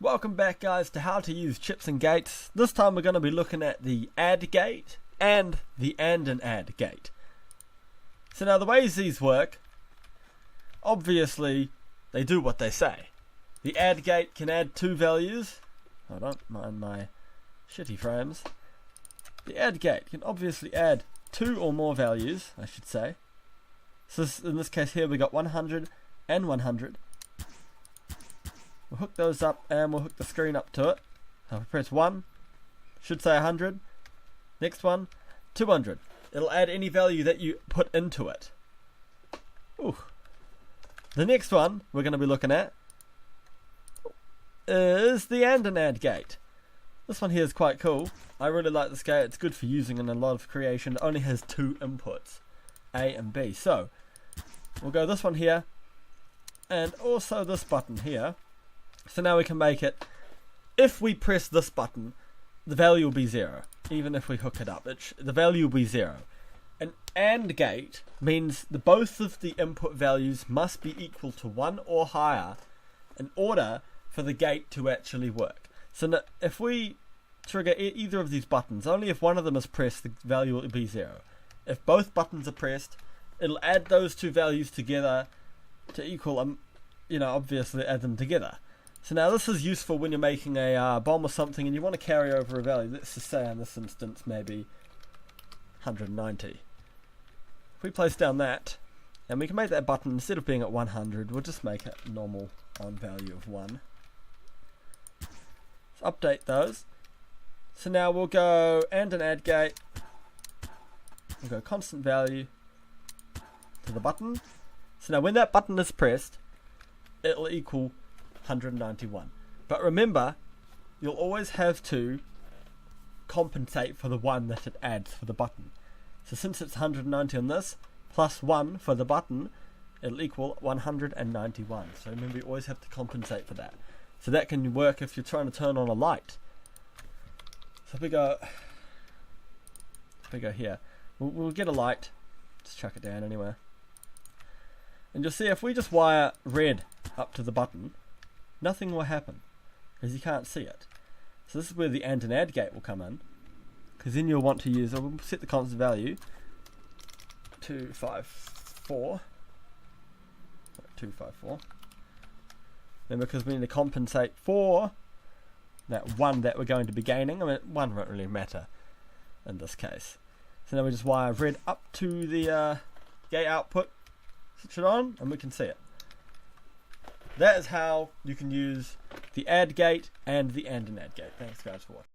Welcome back, guys, to how to use chips and gates. This time we're going to be looking at the add gate and the and add gate. So now the ways these work, obviously they do what they say. The add gate can add two values. Hold on, mind my shitty frames. The add gate can obviously add two or more values, I should say. So in this case here we got 100 and 100. We'll hook those up and we'll hook the screen up to it. So if we press 1, should say 100. Next one, 200. It'll add any value that you put into it. Ooh. The next one we're going to be looking at is the and add gate. This one here is quite cool. I really like this gate. It's good for using in a lot of creation. It only has two inputs, A and B. So we'll go this one here and also this button here. So now we can make it, if we press this button, the value will be 0. Even if we hook it up, the value will be 0. An AND gate means both of the input values must be equal to 1 or higher in order for the gate to actually work. So now, if we trigger either of these buttons, only if one of them is pressed, the value will be 0. If both buttons are pressed, it'll add those two values together to equal, obviously add them together. So now this is useful when you're making a bomb or something and you want to carry over a value. Let's just say in this instance maybe 190. If we place down that, and we can make that button, instead of being at 100, we'll just make it a normal value of 1. So update those. So now we'll go and an add gate. We'll go constant value to the button. So now when that button is pressed, it'll equal 191. But remember, you'll always have to compensate for the 1 that it adds for the button. So since it's 190 on this, plus 1 for the button, it'll equal 191. So remember, you always have to compensate for that. So that can work if you're trying to turn on a light. So if we go here, we'll get a light. Just chuck it down anywhere. And you'll see if we just wire red up to the button, nothing will happen because you can't see it. So this is where the and add gate will come in, because then you'll want to use, we'll set the constant value 254. Then because we need to compensate for that 1 that we're going to be gaining. I mean, 1 won't really matter in this case. So now we just wire red up to the gate output, switch it on, and we can see it. That is how you can use the add gate and the and add gate. Thanks guys for watching.